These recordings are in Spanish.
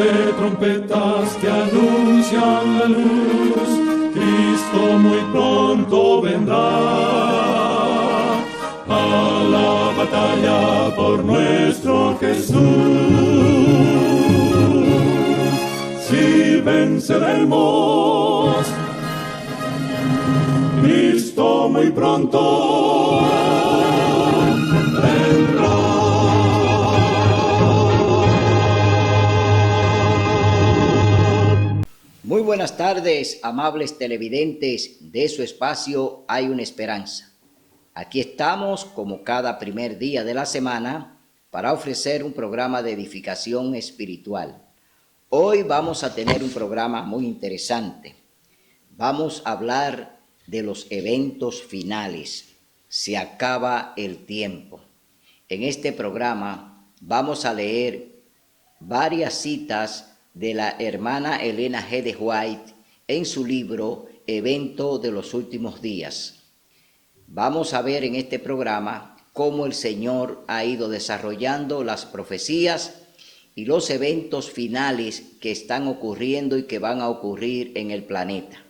de trompetas que anuncian la luz, Cristo muy pronto vendrá a la batalla por nuestro Jesús. Si venceremos, Cristo muy pronto vendrá. Muy buenas tardes, amables televidentes de su espacio Hay una Esperanza. Aquí estamos, como cada primer día de la semana, para ofrecer un programa de edificación espiritual. Hoy vamos a tener un programa muy interesante. Vamos a hablar de los eventos finales. Se acaba el tiempo. En este programa vamos a leer varias citas de la hermana Elena G. de White en su libro Evento de los Últimos Días. Vamos a ver en este programa cómo el Señor ha ido desarrollando las profecías y los eventos finales que están ocurriendo y que van a ocurrir en el planeta.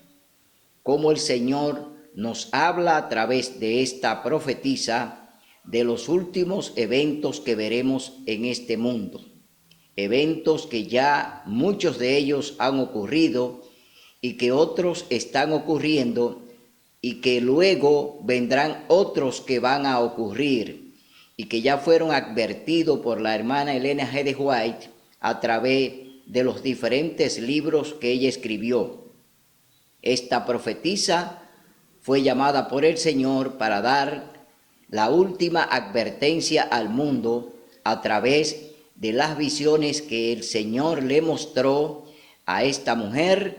Cómo el Señor nos habla a través de esta profetisa de los últimos eventos que veremos en este mundo. Eventos que ya muchos de ellos han ocurrido y que otros están ocurriendo y que luego vendrán otros que van a ocurrir y que ya fueron advertidos por la hermana Elena G. de White a través de los diferentes libros que ella escribió. Esta profetisa fue llamada por el Señor para dar la última advertencia al mundo a través de las visiones que el Señor le mostró a esta mujer,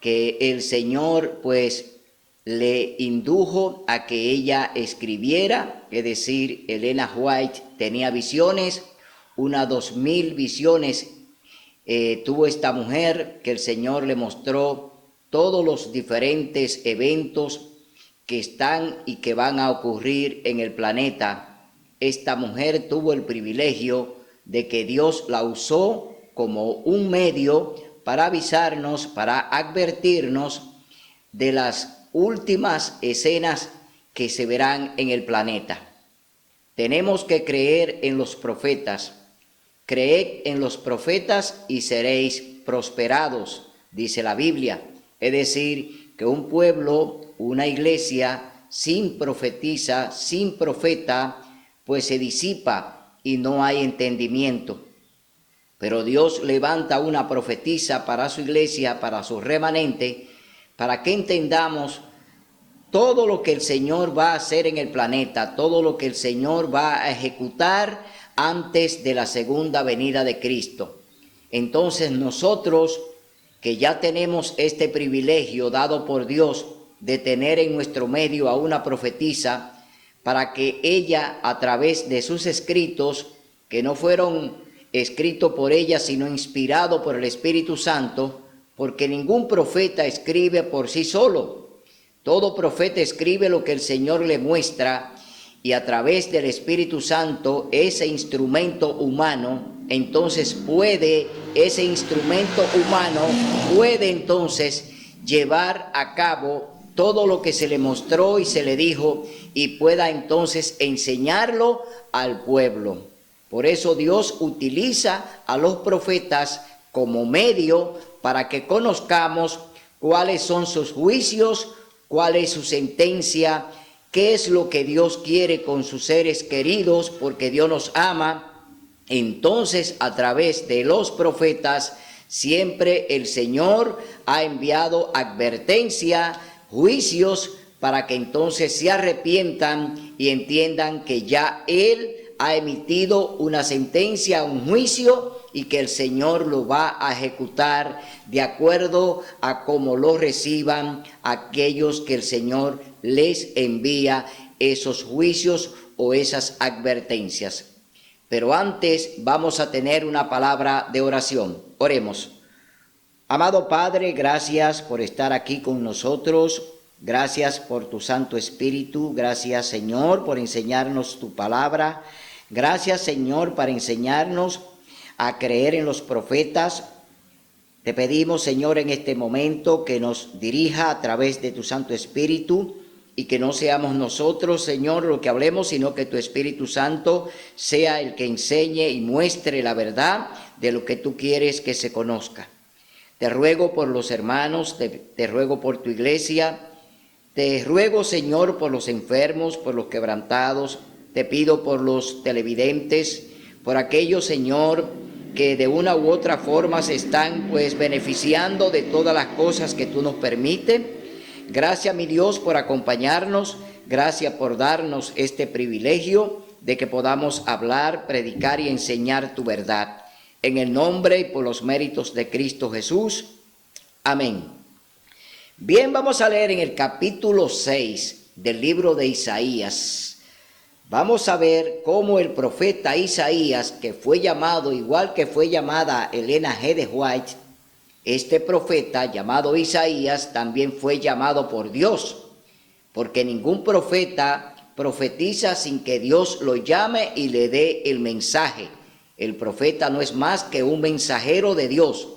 que el Señor pues le indujo a que ella escribiera, es decir, Elena White tenía visiones, unas 2000 visiones tuvo esta mujer, que el Señor le mostró todos los diferentes eventos que están y que van a ocurrir en el planeta. Esta mujer tuvo el privilegio de que Dios la usó como un medio para avisarnos, para advertirnos de las últimas escenas que se verán en el planeta. Tenemos que creer en los profetas. Creed en los profetas y seréis prosperados, dice la Biblia. Es decir, que un pueblo, una iglesia sin profetisa, sin profeta, pues se disipa y no hay entendimiento. Pero Dios levanta una profetisa para su iglesia, para su remanente, para que entendamos todo lo que el Señor va a hacer en el planeta, todo lo que el Señor va a ejecutar antes de la segunda venida de Cristo. Entonces nosotros, que ya tenemos este privilegio dado por Dios de tener en nuestro medio a una profetisa, para que ella, a través de sus escritos, que no fueron escritos por ella, sino inspirados por el Espíritu Santo, porque ningún profeta escribe por sí solo. Todo profeta escribe lo que el Señor le muestra, y a través del Espíritu Santo, ese instrumento humano, entonces ese instrumento humano puede entonces llevar a cabo todo lo que se le mostró y se le dijo, y pueda entonces enseñarlo al pueblo. Por eso Dios utiliza a los profetas como medio para que conozcamos cuáles son sus juicios, cuál es su sentencia, qué es lo que Dios quiere con sus seres queridos, porque Dios nos ama. Entonces, a través de los profetas, siempre el Señor ha enviado advertencia, juicios, para que entonces se arrepientan y entiendan que ya Él ha emitido una sentencia, un juicio, y que el Señor lo va a ejecutar de acuerdo a cómo lo reciban aquellos que el Señor les envía esos juicios o esas advertencias. Pero antes vamos a tener una palabra de oración. Oremos. Amado Padre, gracias por estar aquí con nosotros. Gracias por tu Santo Espíritu. Gracias, Señor, por enseñarnos tu palabra. Gracias, Señor, para enseñarnos a creer en los profetas, Te pedimos, Señor, en este momento que nos dirija a través de tu Santo Espíritu y que no seamos nosotros, Señor, lo que hablemos, sino que tu Espíritu Santo sea el que enseñe y muestre la verdad de lo que tú quieres que se conozca. Te ruego por los hermanos, te ruego por tu iglesia, te ruego, Señor, por los enfermos, por los quebrantados, te pido por los televidentes, por aquellos, Señor, que de una u otra forma se están beneficiando de todas las cosas que tú nos permites. Gracias, mi Dios, por acompañarnos, gracias por darnos este privilegio de que podamos hablar, predicar y enseñar tu verdad. En el nombre y por los méritos de Cristo Jesús. Amén. Bien, vamos a leer en el capítulo 6 del libro de Isaías. Vamos a ver cómo el profeta Isaías, que fue llamado, igual que fue llamada Elena G. de White, este profeta llamado Isaías también fue llamado por Dios, porque ningún profeta profetiza sin que Dios lo llame y le dé el mensaje. El profeta no es más que un mensajero de Dios.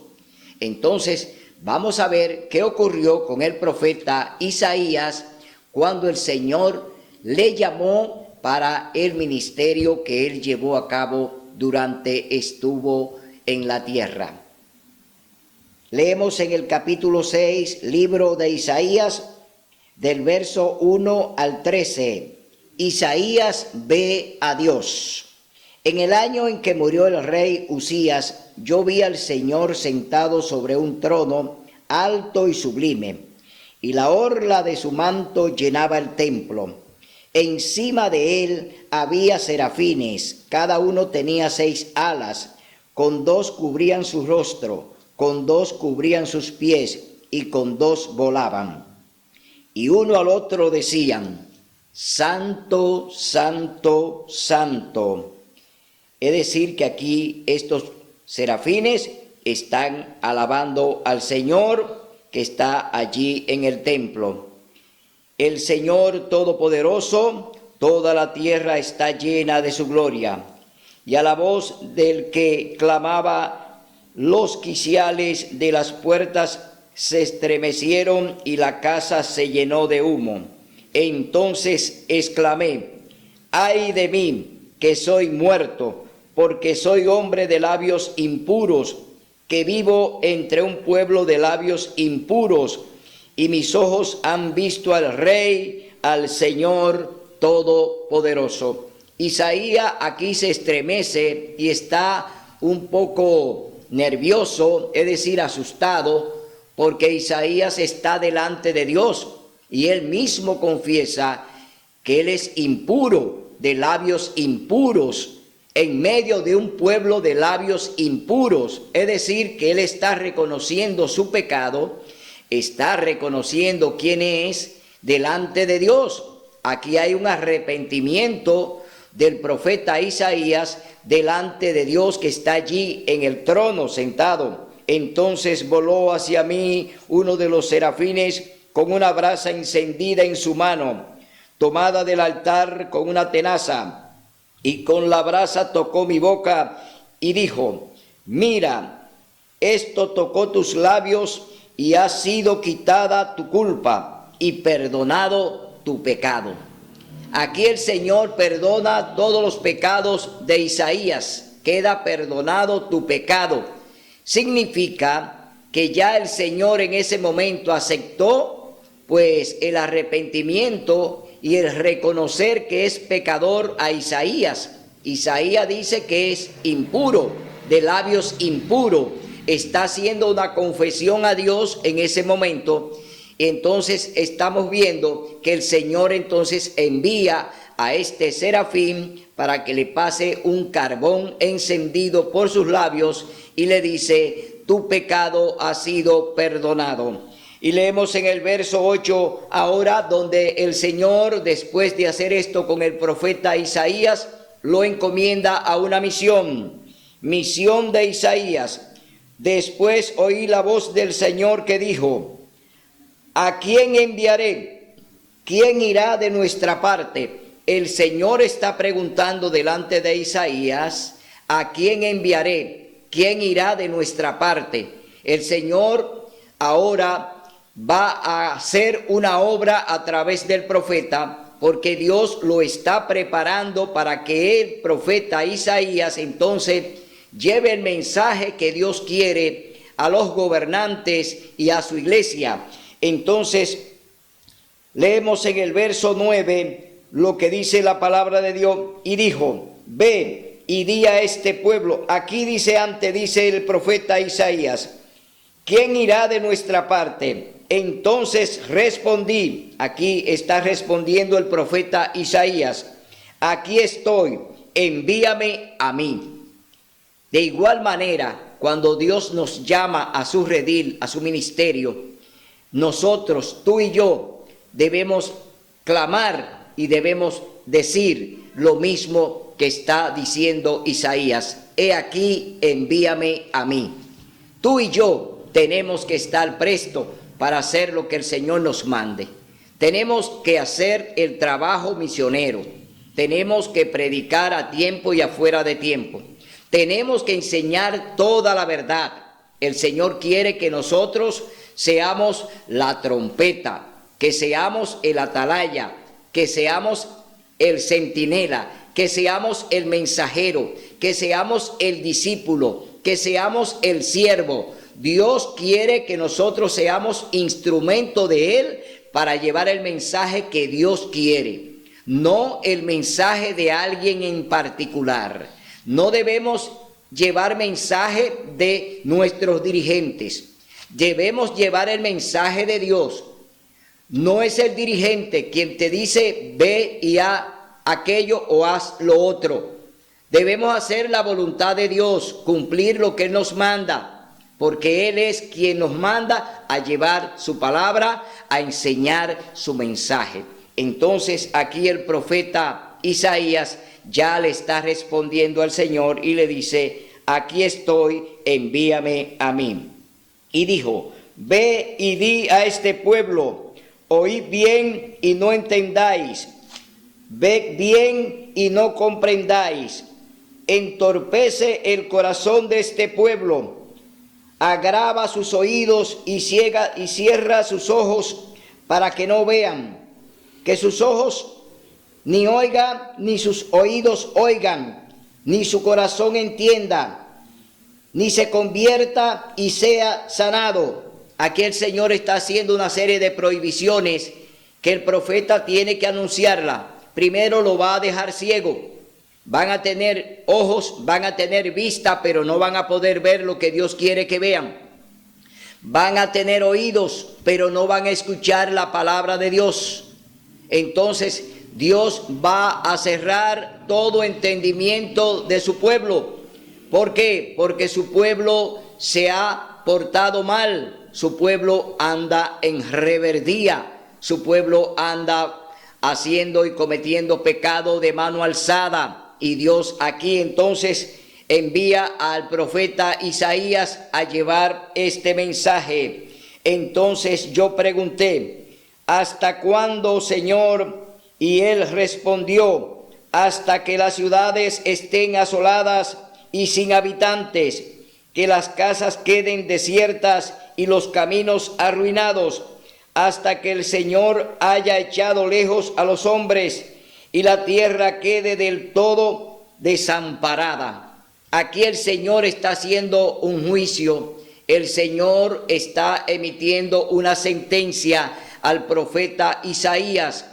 Entonces, vamos a ver qué ocurrió con el profeta Isaías cuando el Señor le llamó para el ministerio que él llevó a cabo durante estuvo en la tierra. Leemos en el capítulo 6, libro de Isaías, del verso 1 al 13. Isaías ve a Dios. En el año en que murió el rey Usías, yo vi al Señor sentado sobre un trono alto y sublime, y la orla de su manto llenaba el templo. Encima de él había serafines, cada uno tenía 6 alas, con 2 cubrían su rostro, con 2 cubrían sus pies, y con 2 volaban. Y uno al otro decían: Santo, Santo, Santo. Es decir, que aquí estos serafines están alabando al Señor que está allí en el templo. El Señor Todopoderoso, toda la tierra está llena de su gloria. Y a la voz del que clamaba, los quiciales de las puertas se estremecieron y la casa se llenó de humo. Entonces exclamé: ¡ay de mí, que soy muerto, porque soy hombre de labios impuros, que vivo entre un pueblo de labios impuros! Y mis ojos han visto al Rey, al Señor Todopoderoso. Isaías aquí se estremece y está un poco nervioso, es decir, asustado, porque Isaías está delante de Dios y él mismo confiesa que él es impuro, de labios impuros, en medio de un pueblo de labios impuros. Es decir, que él está reconociendo su pecado, está reconociendo quién es delante de Dios. Aquí hay un arrepentimiento del profeta Isaías delante de Dios que está allí en el trono sentado. Entonces voló hacia mí uno de los serafines con una brasa encendida en su mano, tomada del altar con una tenaza, y con la brasa tocó mi boca y dijo: mira, esto tocó tus labios y ha sido quitada tu culpa y perdonado tu pecado. Aquí el Señor perdona todos los pecados de Isaías. Queda perdonado tu pecado. Significa que ya el Señor en ese momento aceptó pues el arrepentimiento y el reconocer que es pecador a Isaías. Isaías dice que es impuro, de labios impuros. Está haciendo una confesión a Dios en ese momento. Entonces estamos viendo que el Señor entonces envía a este serafín para que le pase un carbón encendido por sus labios y le dice: tu pecado ha sido perdonado. Y leemos en el verso 8 ahora, donde el Señor, después de hacer esto con el profeta Isaías, lo encomienda a una misión de Isaías. Después oí la voz del Señor que dijo: ¿a quién enviaré? ¿Quién irá de nuestra parte? El Señor está preguntando delante de Isaías: ¿a quién enviaré? ¿Quién irá de nuestra parte? El Señor ahora va a hacer una obra a través del profeta, porque Dios lo está preparando para que el profeta Isaías entonces lleve el mensaje que Dios quiere a los gobernantes y a su iglesia. Entonces, leemos en el verso 9 lo que dice la palabra de Dios, y dijo, ve y di a este pueblo. Aquí dice el profeta Isaías, ¿quién irá de nuestra parte? Entonces respondí, aquí está respondiendo el profeta Isaías, aquí estoy, envíame a mí. De igual manera, cuando Dios nos llama a su redil, a su ministerio, nosotros, tú y yo, debemos clamar y debemos decir lo mismo que está diciendo Isaías. He aquí, envíame a mí. Tú y yo tenemos que estar prestos para hacer lo que el Señor nos mande. Tenemos que hacer el trabajo misionero. Tenemos que predicar a tiempo y afuera de tiempo. Tenemos que enseñar toda la verdad. El Señor quiere que nosotros seamos la trompeta, que seamos el atalaya, que seamos el centinela, que seamos el mensajero, que seamos el discípulo, que seamos el siervo. Dios quiere que nosotros seamos instrumento de Él para llevar el mensaje que Dios quiere, no el mensaje de alguien en particular. No debemos llevar mensaje de nuestros dirigentes, debemos llevar el mensaje de Dios. No es el dirigente quien te dice ve y haz aquello o haz lo otro. Debemos hacer la voluntad de Dios, cumplir lo que Él nos manda, porque Él es quien nos manda a llevar su palabra, a enseñar su mensaje. Entonces aquí el profeta Isaías ya le está respondiendo al Señor y le dice, aquí estoy, envíame a mí. Y dijo, ve y di a este pueblo, oíd bien y no entendáis, ved bien y no comprendáis, entorpece el corazón de este pueblo, agrava sus oídos y cierra sus ojos para que no vean, que sus ojos ni oigan, ni sus oídos oigan, ni su corazón entienda, ni se convierta y sea sanado. Aquí el Señor está haciendo una serie de prohibiciones que el profeta tiene que anunciarla. Primero lo va a dejar ciego. Van a tener ojos, van a tener vista, pero no van a poder ver lo que Dios quiere que vean. Van a tener oídos, pero no van a escuchar la palabra de Dios. Entonces Dios va a cerrar todo entendimiento de su pueblo. ¿Por qué? Porque su pueblo se ha portado mal, su pueblo anda en rebeldía, su pueblo anda haciendo y cometiendo pecado de mano alzada. Y Dios aquí entonces envía al profeta Isaías a llevar este mensaje. Entonces yo pregunté, ¿hasta cuándo, Señor? Y él respondió, hasta que las ciudades estén asoladas y sin habitantes, que las casas queden desiertas y los caminos arruinados, hasta que el Señor haya echado lejos a los hombres y la tierra quede del todo desamparada. Aquí el Señor está haciendo un juicio, el Señor está emitiendo una sentencia al profeta Isaías.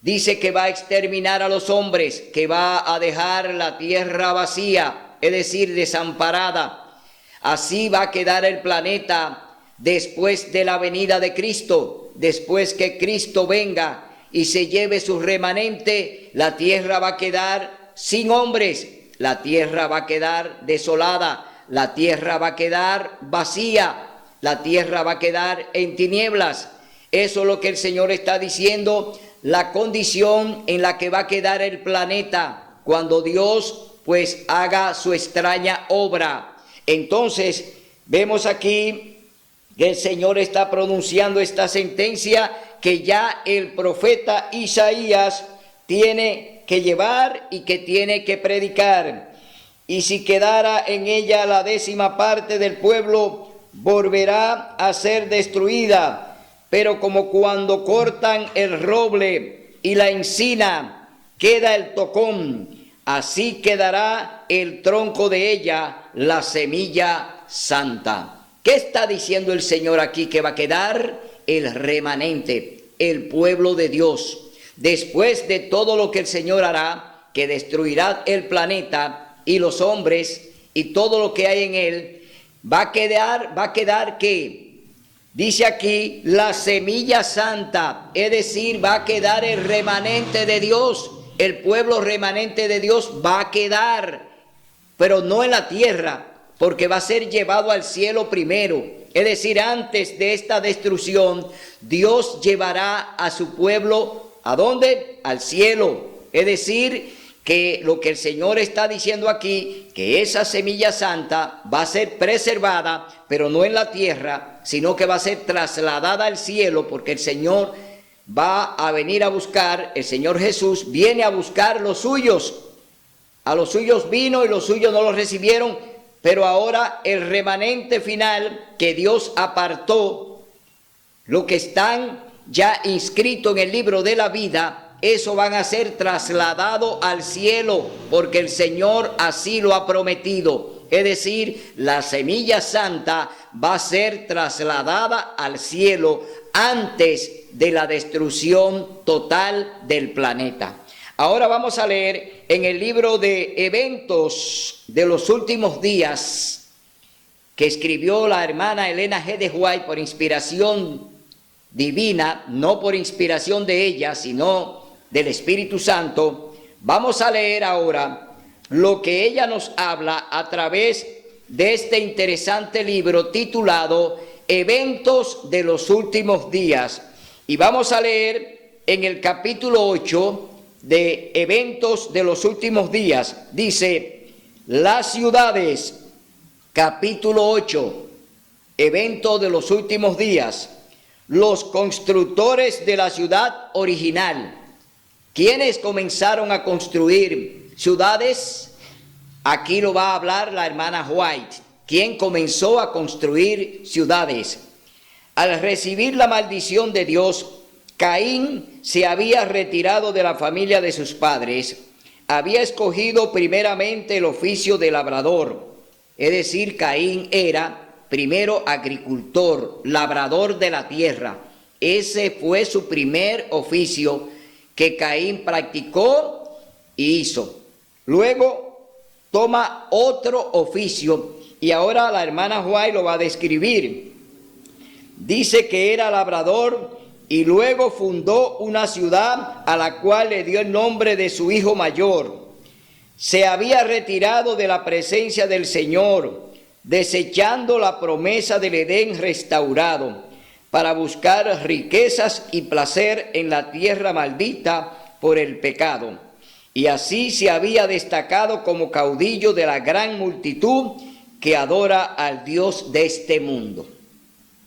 Dice que va a exterminar a los hombres, que va a dejar la tierra vacía, es decir, desamparada. Así va a quedar el planeta después de la venida de Cristo, después que Cristo venga y se lleve su remanente, la tierra va a quedar sin hombres, la tierra va a quedar desolada, la tierra va a quedar vacía, la tierra va a quedar en tinieblas. Eso es lo que el Señor está diciendo, la condición en la que va a quedar el planeta cuando Dios pues haga su extraña obra. Entonces vemos aquí que el Señor está pronunciando esta sentencia que ya el profeta Isaías tiene que llevar y que tiene que predicar. Y si quedara en ella la 10ª parte del pueblo, volverá a ser destruida, pero como cuando cortan el roble y la encina, queda el tocón, así quedará el tronco de ella, la semilla santa. ¿Qué está diciendo el Señor aquí? Que va a quedar el remanente, el pueblo de Dios. Después de todo lo que el Señor hará, que destruirá el planeta y los hombres y todo lo que hay en él, va a quedar ¿qué? Dice aquí, la semilla santa, es decir, va a quedar el remanente de Dios, el pueblo remanente de Dios va a quedar, pero no en la tierra, porque va a ser llevado al cielo primero. Es decir, antes de esta destrucción, Dios llevará a su pueblo, ¿a dónde? Al cielo. Es decir, que lo que el Señor está diciendo aquí, que esa semilla santa va a ser preservada, pero no en la tierra, sino que va a ser trasladada al cielo, porque el Señor va a venir a buscar, el Señor Jesús viene a buscar los suyos. A los suyos vino y los suyos no los recibieron, pero ahora el remanente final que Dios apartó, lo que están ya inscritos en el libro de la vida, eso van a ser trasladados al cielo, porque el Señor así lo ha prometido. Es decir, la semilla santa va a ser trasladada al cielo antes de la destrucción total del planeta. Ahora vamos a leer en el libro de Eventos de los Últimos Días, que escribió la hermana Elena G. de White por inspiración divina, no por inspiración de ella, sino del Espíritu Santo. Vamos a leer ahora lo que ella nos habla a través de este interesante libro titulado Eventos de los Últimos Días. Y vamos a leer en el capítulo 8 de Eventos de los Últimos Días. Dice, las ciudades, capítulo 8, Eventos de los Últimos Días. Los constructores de la ciudad original. ¿Quiénes comenzaron a construir ciudades? Aquí lo va a hablar la hermana White. ¿Quién comenzó a construir ciudades? Al recibir la maldición de Dios, Caín se había retirado de la familia de sus padres. Había escogido primeramente el oficio de labrador. Es decir, Caín era primero agricultor, labrador de la tierra. Ese fue su primer oficio que Caín practicó y hizo. Luego toma otro oficio y ahora la hermana White lo va a describir. Dice que era labrador y luego fundó una ciudad a la cual le dio el nombre de su hijo mayor. Se había retirado de la presencia del Señor, desechando la promesa del Edén restaurado, para buscar riquezas y placer en la tierra maldita por el pecado. Y así se había destacado como caudillo de la gran multitud que adora al Dios de este mundo.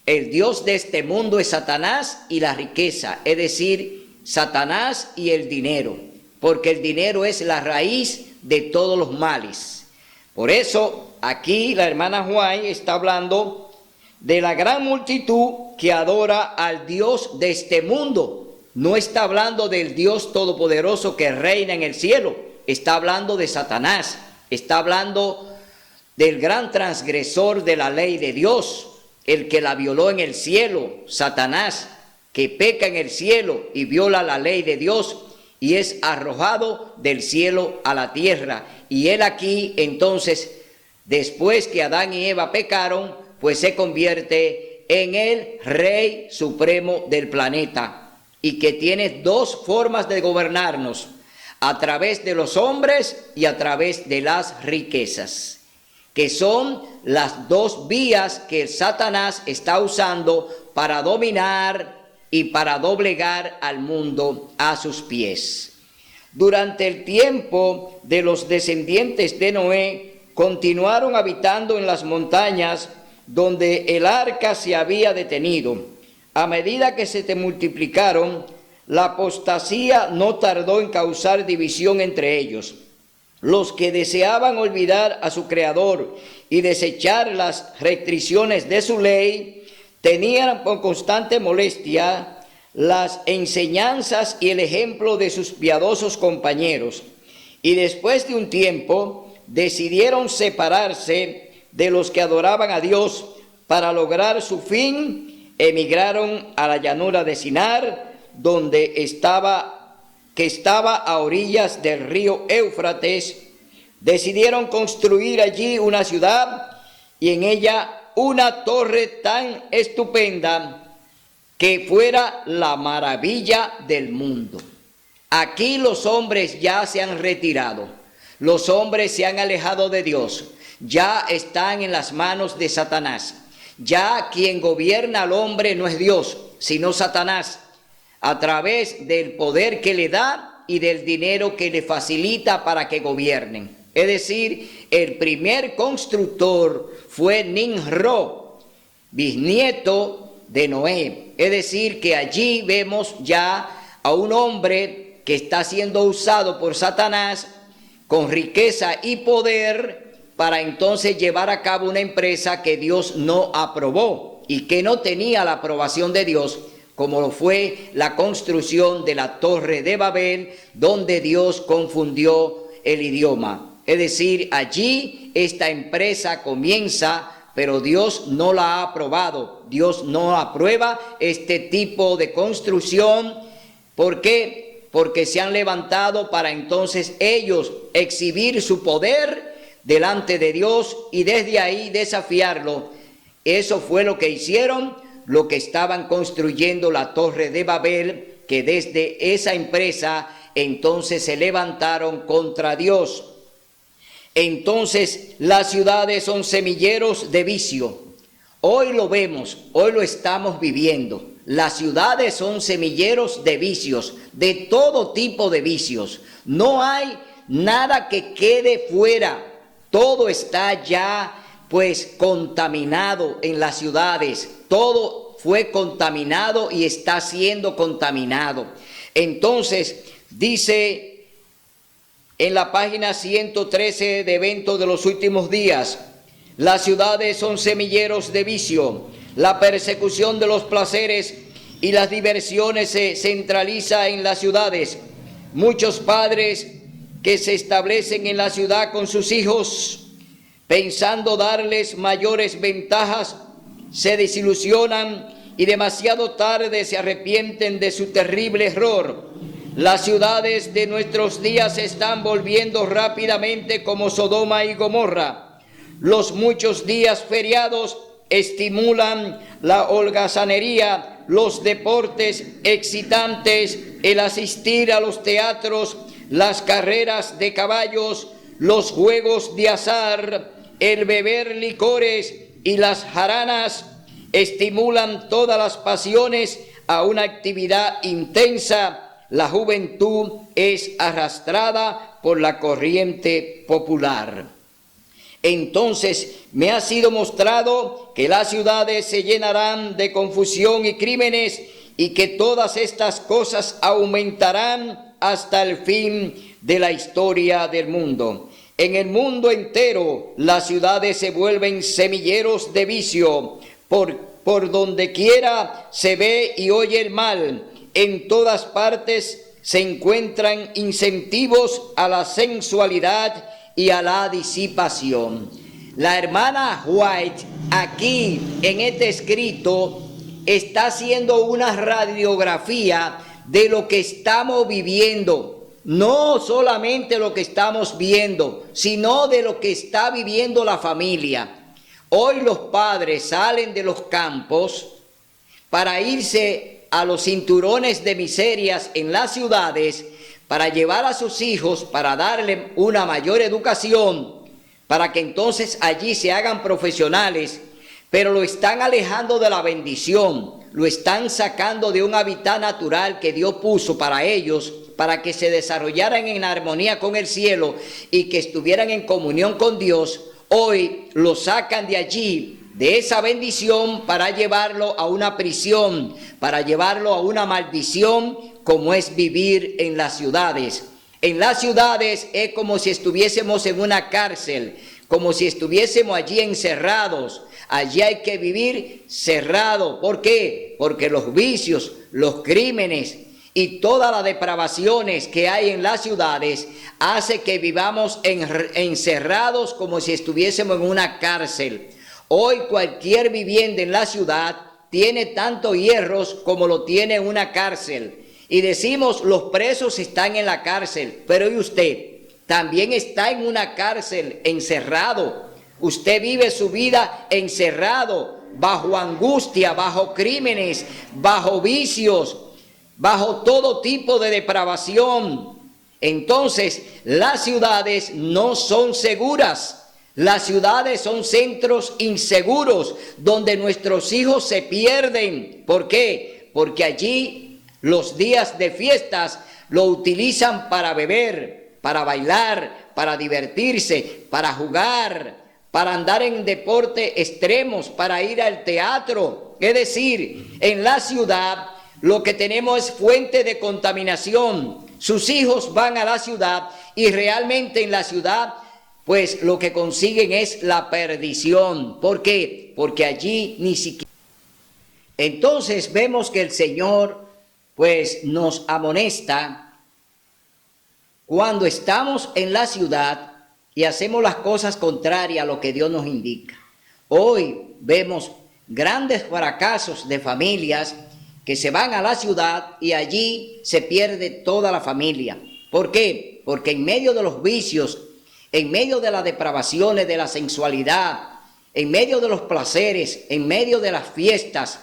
El Dios de este mundo es Satanás y la riqueza, es decir, Satanás y el dinero, porque el dinero es la raíz de todos los males. Por eso, aquí la hermana White está hablando de la gran multitud que adora al Dios de este mundo. No está hablando del Dios todopoderoso que reina en el cielo, está hablando de Satanás, está hablando del gran transgresor de la ley de Dios, el que la violó en el cielo, Satanás, que peca en el cielo y viola la ley de Dios y es arrojado del cielo a la tierra. Y él aquí entonces, después que Adán y Eva pecaron, pues se convierte en el rey supremo del planeta y que tiene dos formas de gobernarnos, a través de los hombres y a través de las riquezas, que son las dos vías que Satanás está usando para dominar y para doblegar al mundo a sus pies. Durante el tiempo de los descendientes de Noé, continuaron habitando en las montañas donde el arca se había detenido. A medida que se multiplicaron, la apostasía no tardó en causar división entre ellos. Los que deseaban olvidar a su Creador y desechar las restricciones de su ley, tenían por constante molestia las enseñanzas y el ejemplo de sus piadosos compañeros, y después de un tiempo decidieron separarse de los que adoraban a Dios. Para lograr su fin, emigraron a la llanura de Sinar, que estaba a orillas del río Éufrates. Decidieron construir allí una ciudad y en ella una torre tan estupenda que fuera la maravilla del mundo. Aquí los hombres ya se han retirado, los hombres se han alejado de Dios, ya están en las manos de Satanás. Ya quien gobierna al hombre no es Dios, sino Satanás, a través del poder que le da y del dinero que le facilita para que gobiernen. Es decir, el primer constructor fue Nimrod, bisnieto de Noé. Es decir, que allí vemos ya a un hombre que está siendo usado por Satanás con riqueza y poder para entonces llevar a cabo una empresa que Dios no aprobó y que no tenía la aprobación de Dios, como lo fue la construcción de la Torre de Babel, donde Dios confundió el idioma. Es decir, allí esta empresa comienza, pero Dios no la ha aprobado. Dios no aprueba este tipo de construcción. ¿Por qué? Porque se han levantado para entonces ellos exhibir su poder delante de Dios y desde ahí desafiarlo. Eso fue lo que hicieron, lo que estaban construyendo la Torre de Babel, que desde esa empresa entonces se levantaron contra Dios. Entonces las ciudades son semilleros de vicio. Hoy lo vemos, hoy lo estamos viviendo. Las ciudades son semilleros de vicios, de todo tipo de vicios. No hay nada que quede fuera. Todo está ya pues contaminado en las ciudades. Todo fue contaminado y está siendo contaminado. Entonces dice en la página 113 de Eventos de los Últimos Días: las ciudades son semilleros de vicio. La persecución de los placeres y las diversiones se centraliza en las ciudades. Muchos padres que se establecen en la ciudad con sus hijos, pensando darles mayores ventajas, se desilusionan y demasiado tarde se arrepienten de su terrible error. Las ciudades de nuestros días se están volviendo rápidamente como Sodoma y Gomorra. Los muchos días feriados estimulan la holgazanería, los deportes excitantes, el asistir a los teatros, las carreras de caballos, los juegos de azar, el beber licores y las jaranas estimulan todas las pasiones a una actividad intensa. La juventud es arrastrada por la corriente popular. Entonces me ha sido mostrado que las ciudades se llenarán de confusión y crímenes y que todas estas cosas aumentarán hasta el fin de la historia del mundo. En el mundo entero las ciudades se vuelven semilleros de vicio. Por donde quiera se ve y oye el mal. En todas partes se encuentran incentivos a la sensualidad y a la disipación. La hermana White aquí en este escrito está haciendo una radiografía de lo que estamos viviendo. No solamente lo que estamos viendo, sino de lo que está viviendo la familia. Hoy los padres salen de los campos para irse a los cinturones de miserias en las ciudades, para llevar a sus hijos, para darle una mayor educación, para que entonces allí se hagan profesionales, pero lo están alejando de la bendición, lo están sacando de un hábitat natural que Dios puso para ellos, para que se desarrollaran en armonía con el cielo y que estuvieran en comunión con Dios. Hoy lo sacan de allí, de esa bendición, para llevarlo a una prisión, para llevarlo a una maldición, como es vivir en las ciudades. En las ciudades es como si estuviésemos en una cárcel, como si estuviésemos allí encerrados. Allí hay que vivir cerrado. ¿Por qué? Porque los vicios, los crímenes y todas las depravaciones que hay en las ciudades hace que vivamos encerrados como si estuviésemos en una cárcel. Hoy cualquier vivienda en la ciudad tiene tantos hierros como lo tiene una cárcel. Y decimos, los presos están en la cárcel, pero ¿y usted? También está en una cárcel, encerrado. Usted vive su vida encerrado, bajo angustia, bajo crímenes, bajo vicios, bajo todo tipo de depravación. Entonces, las ciudades no son seguras. Las ciudades son centros inseguros donde nuestros hijos se pierden. ¿Por qué? Porque allí los días de fiestas lo utilizan para beber, para bailar, para divertirse, para jugar, para andar en deportes extremos, para ir al teatro. Es decir, en la ciudad lo que tenemos es fuente de contaminación. Sus hijos van a la ciudad y realmente en la ciudad pues lo que consiguen es la perdición. ¿Por qué? Porque allí ni siquiera... Entonces vemos que el Señor pues nos amonesta cuando estamos en la ciudad y hacemos las cosas contrarias a lo que Dios nos indica. Hoy vemos grandes fracasos de familias que se van a la ciudad y allí se pierde toda la familia. ¿Por qué? Porque en medio de los vicios, en medio de las depravaciones, de la sensualidad, en medio de los placeres, en medio de las fiestas,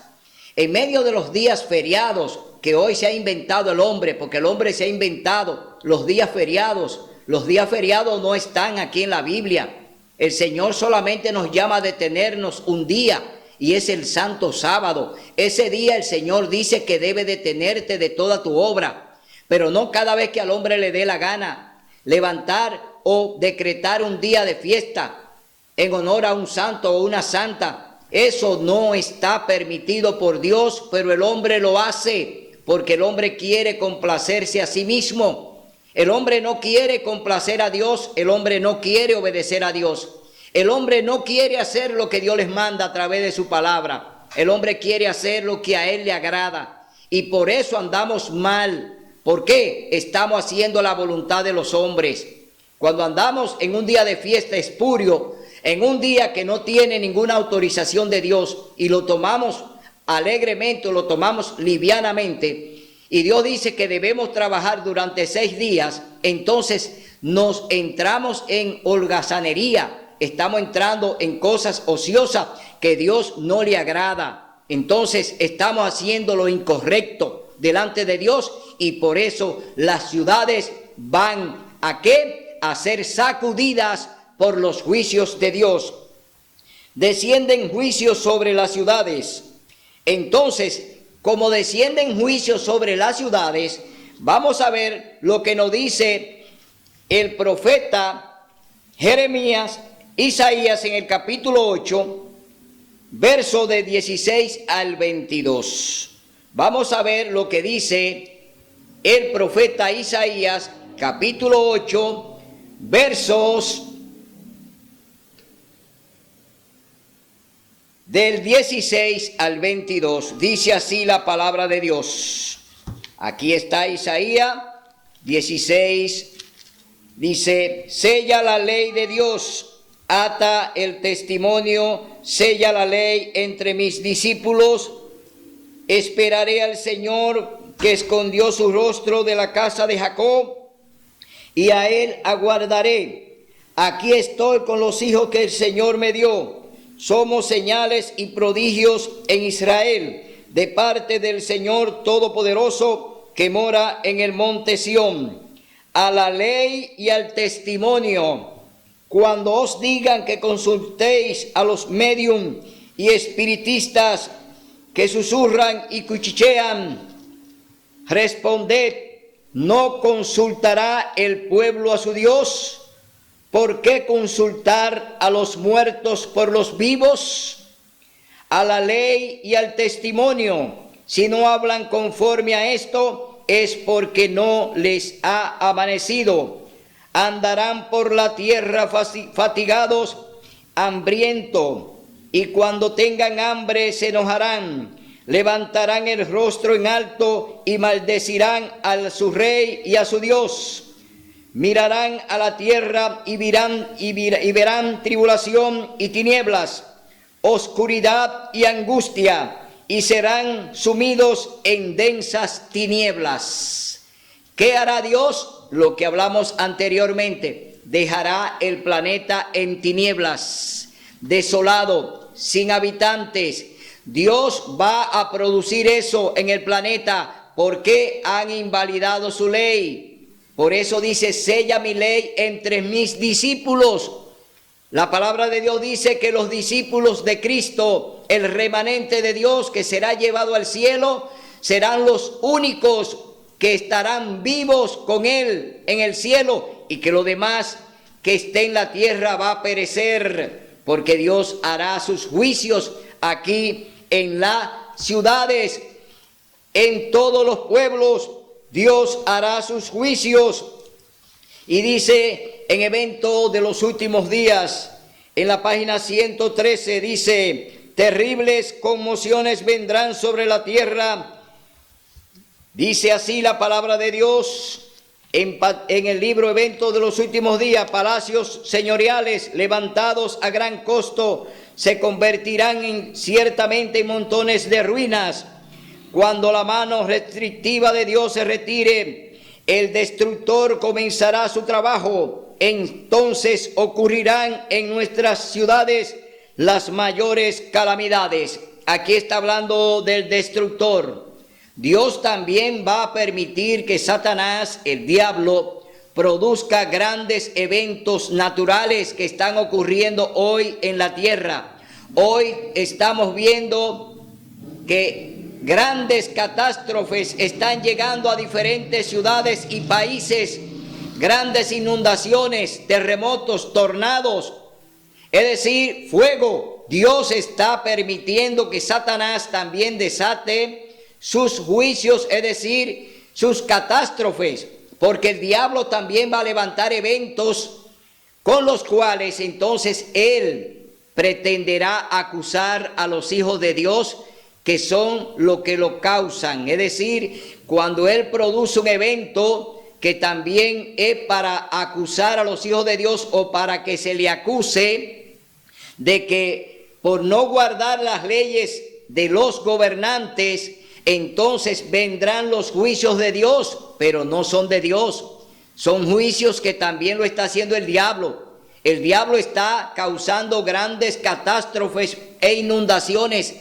en medio de los días feriados que hoy se ha inventado el hombre, porque el hombre se ha inventado los días feriados. Los días feriados no están aquí en la Biblia. El Señor solamente nos llama a detenernos un día y es el Santo Sábado. Ese día el Señor dice que debe detenerte de toda tu obra, pero no cada vez que al hombre le dé la gana levantar o decretar un día de fiesta en honor a un santo o una santa. Eso no está permitido por Dios, pero el hombre lo hace porque el hombre quiere complacerse a sí mismo. El hombre no quiere complacer a Dios, el hombre no quiere obedecer a Dios. El hombre no quiere hacer lo que Dios les manda a través de su palabra. El hombre quiere hacer lo que a él le agrada y por eso andamos mal. ¿Por qué? Estamos haciendo la voluntad de los hombres. Cuando andamos en un día de fiesta espurio, en un día que no tiene ninguna autorización de Dios y lo tomamos alegremente o lo tomamos livianamente, y Dios dice que debemos trabajar durante 6 días, entonces nos entramos en holgazanería, estamos entrando en cosas ociosas que Dios no le agrada. Entonces estamos haciendo lo incorrecto delante de Dios y por eso las ciudades van ¿a qué? A ser sacudidas por los juicios de Dios. Descienden juicios sobre las ciudades. Entonces, como descienden juicios sobre las ciudades, vamos a ver lo que nos dice el profeta Jeremías, Isaías en el capítulo 8, verso de 16 al 22. Vamos a ver lo que dice el profeta Isaías, capítulo 8, versos del 16 al 22, dice así la palabra de Dios. Aquí está Isaías 16, dice, sella la ley de Dios, ata el testimonio, sella la ley entre mis discípulos, esperaré al Señor que escondió su rostro de la casa de Jacob, y a él aguardaré. Aquí estoy con los hijos que el Señor me dio. Somos señales y prodigios en Israel, de parte del Señor Todopoderoso que mora en el monte Sión. A la ley y al testimonio, cuando os digan que consultéis a los médium y espiritistas que susurran y cuchichean, responded, ¿no consultará el pueblo a su Dios? ¿Por qué consultar a los muertos por los vivos? A la ley y al testimonio, si no hablan conforme a esto, es porque no les ha amanecido. Andarán por la tierra fatigados, hambrientos, y cuando tengan hambre se enojarán. Levantarán el rostro en alto y maldecirán a su rey y a su Dios. Mirarán a la tierra y verán tribulación y tinieblas, oscuridad y angustia, y serán sumidos en densas tinieblas. ¿Qué hará Dios? Lo que hablamos anteriormente. Dejará el planeta en tinieblas, desolado, sin habitantes. Dios va a producir eso en el planeta porque han invalidado su ley. Por eso dice, sella mi ley entre mis discípulos. La palabra de Dios dice que los discípulos de Cristo, el remanente de Dios que será llevado al cielo, serán los únicos que estarán vivos con Él en el cielo, y que lo demás que esté en la tierra va a perecer, porque Dios hará sus juicios aquí en las ciudades, en todos los pueblos. Dios hará sus juicios. Y dice en Evento de los Últimos Días, en la página 113, dice, terribles conmociones vendrán sobre la tierra. Dice así la palabra de Dios en el libro Evento de los Últimos Días: palacios señoriales levantados a gran costo se convertirán ciertamente en montones de ruinas. Cuando la mano restrictiva de Dios se retire, el destructor comenzará su trabajo. Entonces ocurrirán en nuestras ciudades las mayores calamidades. Aquí está hablando del destructor. Dios también va a permitir que Satanás, el diablo, produzca grandes eventos naturales que están ocurriendo hoy en la tierra. Hoy estamos viendo que grandes catástrofes están llegando a diferentes ciudades y países, grandes inundaciones, terremotos, tornados, es decir, fuego. Dios está permitiendo que Satanás también desate sus juicios, es decir, sus catástrofes, porque el diablo también va a levantar eventos con los cuales entonces él pretenderá acusar a los hijos de Dios, que son los que lo causan. Es decir, cuando él produce un evento que también es para acusar a los hijos de Dios, o para que se le acuse de que por no guardar las leyes de los gobernantes, entonces vendrán los juicios de Dios, pero no son de Dios. Son juicios que también lo está haciendo el diablo. El diablo está causando grandes catástrofes e inundaciones.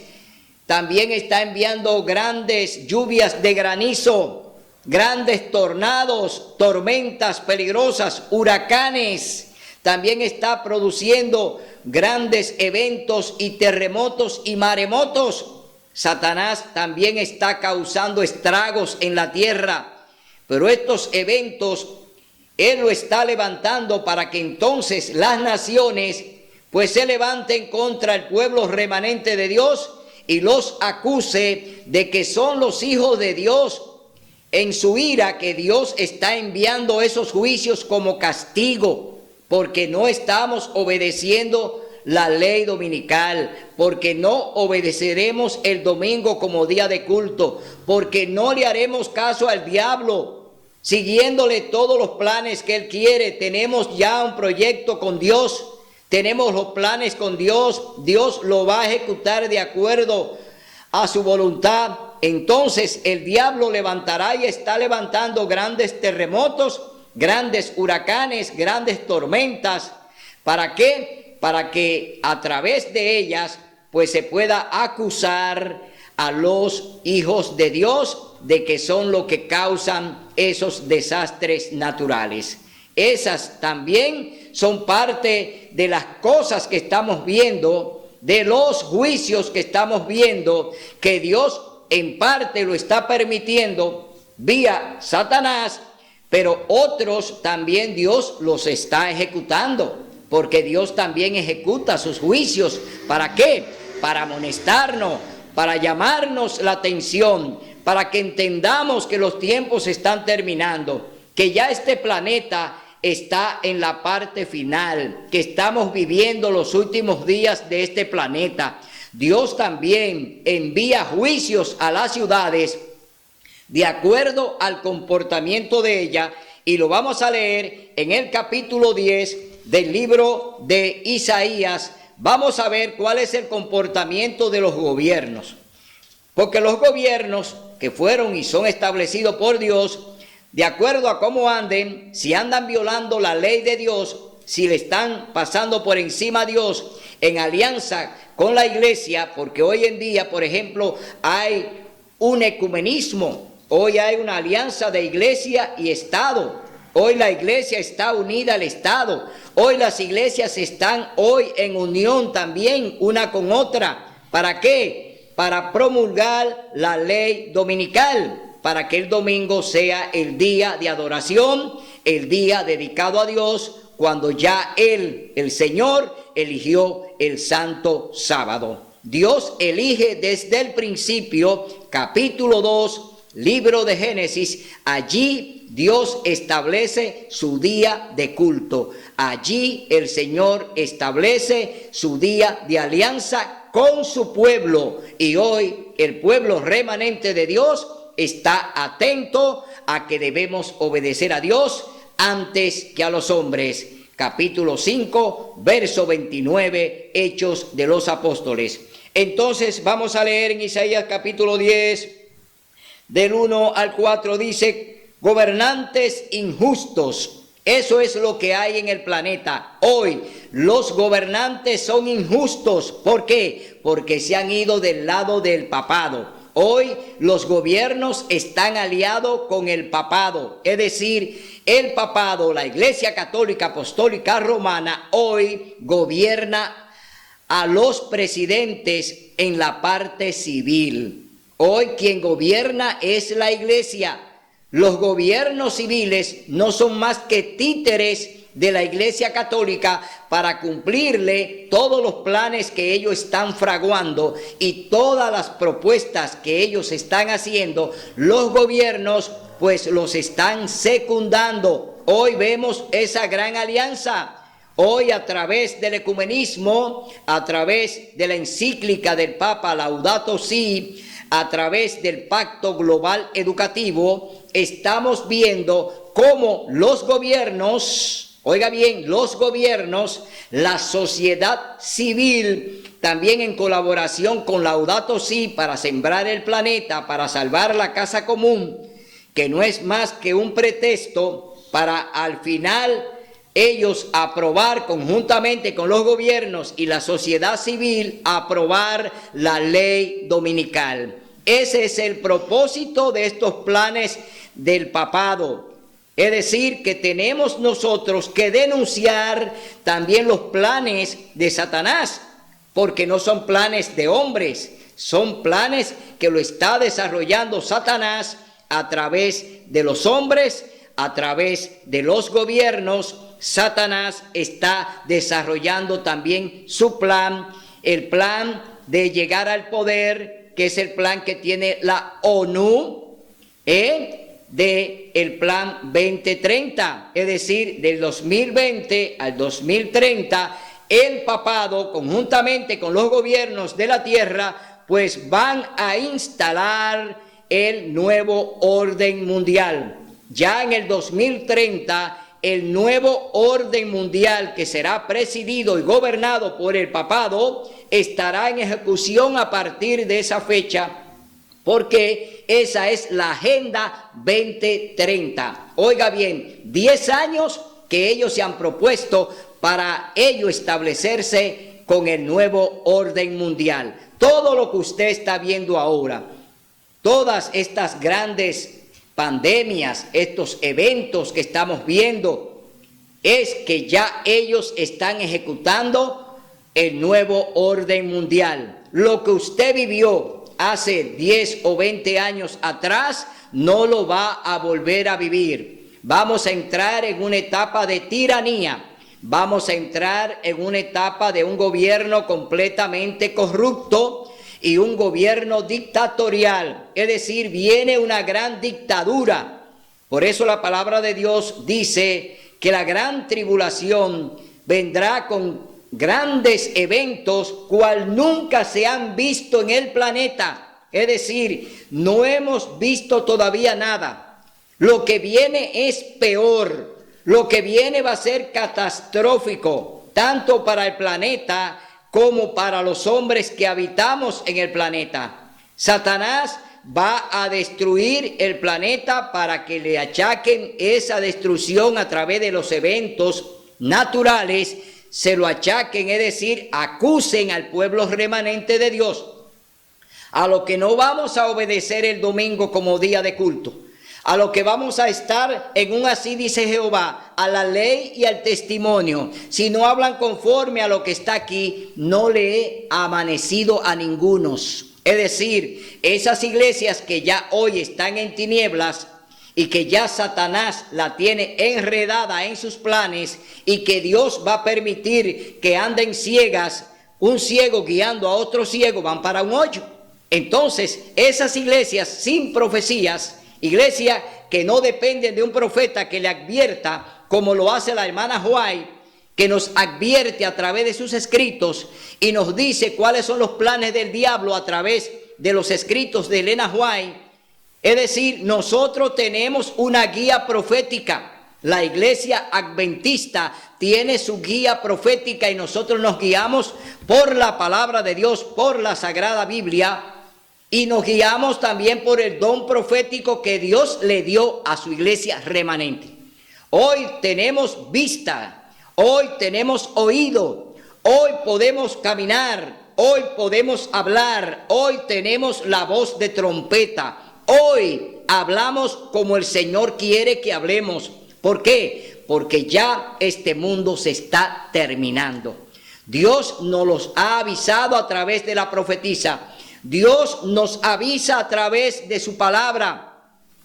También está enviando grandes lluvias de granizo, grandes tornados, tormentas peligrosas, huracanes. También está produciendo grandes eventos y terremotos y maremotos. Satanás también está causando estragos en la tierra, pero estos eventos él lo está levantando para que entonces las naciones pues se levanten contra el pueblo remanente de Dios y los acuse de que son los hijos de Dios en su ira, que Dios está enviando esos juicios como castigo porque no estamos obedeciendo la ley dominical, porque no obedeceremos el domingo como día de culto, porque no le haremos caso al diablo, siguiéndole todos los planes que él quiere. Tenemos ya un proyecto con Dios, tenemos los planes con Dios, Dios lo va a ejecutar de acuerdo a su voluntad. Entonces el diablo levantará y está levantando grandes terremotos, grandes huracanes, grandes tormentas. ¿Para qué? Para que a través de ellas pues se pueda acusar a los hijos de Dios de que son los que causan esos desastres naturales. Esas también son parte de las cosas que estamos viendo, de los juicios que estamos viendo, que Dios en parte lo está permitiendo vía Satanás, pero otros también Dios los está ejecutando, porque Dios también ejecuta sus juicios. ¿Para qué? Para amonestarnos, para llamarnos la atención, para que entendamos que los tiempos están terminando, que ya este planeta está en la parte final, que estamos viviendo los últimos días de este planeta. Dios también envía juicios a las ciudades de acuerdo al comportamiento de ella, y lo vamos a leer en el capítulo 10 del libro de Isaías. Vamos a ver cuál es el comportamiento de los gobiernos, porque los gobiernos que fueron y son establecidos por Dios, de acuerdo a cómo anden, si andan violando la ley de Dios, si le están pasando por encima a Dios en alianza con la iglesia, porque hoy en día, por ejemplo, hay un ecumenismo, hoy hay una alianza de iglesia y Estado. Hoy la iglesia está unida al Estado. Hoy las iglesias están hoy en unión también una con otra. ¿Para qué? Para promulgar la ley dominical, para que el domingo sea el día de adoración, el día dedicado a Dios, cuando ya el Señor eligió el santo sábado. Dios elige desde el principio, capítulo 2, libro de Génesis. Allí Dios establece su día de culto. Allí el Señor establece su día de alianza con su pueblo. Y hoy el pueblo remanente de Dios está atento a que debemos obedecer a Dios antes que a los hombres. Capítulo 5, verso 29, Hechos de los Apóstoles. Entonces vamos a leer en Isaías capítulo 10, del 1 al 4, dice: gobernantes injustos. Eso es lo que hay en el planeta. Hoy los gobernantes son injustos. ¿Por qué? Porque se han ido del lado del papado. Hoy los gobiernos están aliados con el papado, es decir, el papado, la Iglesia Católica Apostólica Romana, hoy gobierna a los presidentes en la parte civil. Hoy quien gobierna es la Iglesia. Los gobiernos civiles no son más que títeres de la Iglesia Católica para cumplirle todos los planes que ellos están fraguando y todas las propuestas que ellos están haciendo. Los gobiernos pues los están secundando. Hoy vemos esa gran alianza. Hoy, a través del ecumenismo, a través de la encíclica del Papa Laudato Si, a través del Pacto Global Educativo, estamos viendo cómo los gobiernos, oiga bien, los gobiernos, la sociedad civil, también en colaboración con Laudato Si para sembrar el planeta, para salvar la casa común, que no es más que un pretexto para al final ellos aprobar conjuntamente con los gobiernos y la sociedad civil, aprobar la ley dominical. Ese es el propósito de estos planes del papado. Es decir, que tenemos nosotros que denunciar también los planes de Satanás, porque no son planes de hombres, son planes que lo está desarrollando Satanás a través de los hombres, a través de los gobiernos. Satanás está desarrollando también su plan, el plan de llegar al poder, que es el plan que tiene la ONU, del plan 2030, es decir, del 2020 al 2030, el papado, conjuntamente con los gobiernos de la tierra, pues van a instalar el nuevo orden mundial. Ya en el 2030, el nuevo orden mundial, que será presidido y gobernado por el papado, estará en ejecución a partir de esa fecha, porque esa es la Agenda 2030. Oiga bien, 10 años que ellos se han propuesto para ello establecerse con el nuevo orden mundial. Todo lo que usted está viendo ahora, todas estas grandes pandemias, estos eventos que estamos viendo, es que ya ellos están ejecutando el nuevo orden mundial. Lo que usted vivió hace 10 o 20 años atrás, no lo va a volver a vivir. Vamos a entrar en una etapa de tiranía. Vamos a entrar en una etapa de un gobierno completamente corrupto, y un gobierno dictatorial, es decir, viene una gran dictadura. Por eso la palabra de Dios dice que la gran tribulación vendrá con grandes eventos cual nunca se han visto en el planeta. Es decir, no hemos visto todavía nada. Lo que viene es peor. Lo que viene va a ser catastrófico, tanto para el planeta como para los hombres que habitamos en el planeta. Satanás va a destruir el planeta para que le achaquen esa destrucción a través de los eventos naturales, se lo achaquen, es decir, acusen al pueblo remanente de Dios, a lo que no vamos a obedecer el domingo como día de culto, a lo que vamos a estar en un así dice Jehová, a la ley y al testimonio. Si no hablan conforme a lo que está aquí, no le he amanecido a ningunos. Es decir, esas iglesias que ya hoy están en tinieblas y que ya Satanás la tiene enredada en sus planes y que Dios va a permitir que anden ciegas, un ciego guiando a otro ciego, van para un hoyo. Entonces, esas iglesias sin profecías, iglesias que no dependen de un profeta que le advierta, como lo hace la hermana White, que nos advierte a través de sus escritos y nos dice cuáles son los planes del diablo a través de los escritos de Elena White. Es decir, nosotros tenemos una guía profética. La iglesia adventista tiene su guía profética y nosotros nos guiamos por la palabra de Dios, por la Sagrada Biblia, y nos guiamos también por el don profético que Dios le dio a su iglesia remanente. Hoy tenemos vista, hoy tenemos oído, hoy podemos caminar, hoy podemos hablar, hoy tenemos la voz de trompeta, hoy hablamos como el Señor quiere que hablemos. ¿Por qué? Porque ya este mundo se está terminando. Dios nos los ha avisado a través de la profetisa. Dios nos avisa a través de su palabra.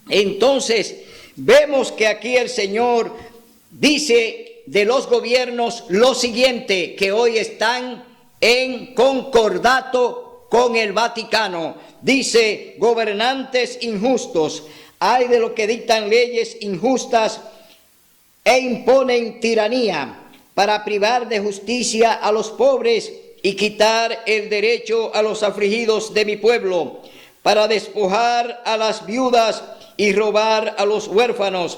Entonces, vemos que aquí el Señor dice de los gobiernos lo siguiente, que hoy están en concordato con el Vaticano. Dice, gobernantes injustos, hay de los que dictan leyes injustas e imponen tiranía para privar de justicia a los pobres y quitar el derecho a los afligidos de mi pueblo, para despojar a las viudas y robar a los huérfanos.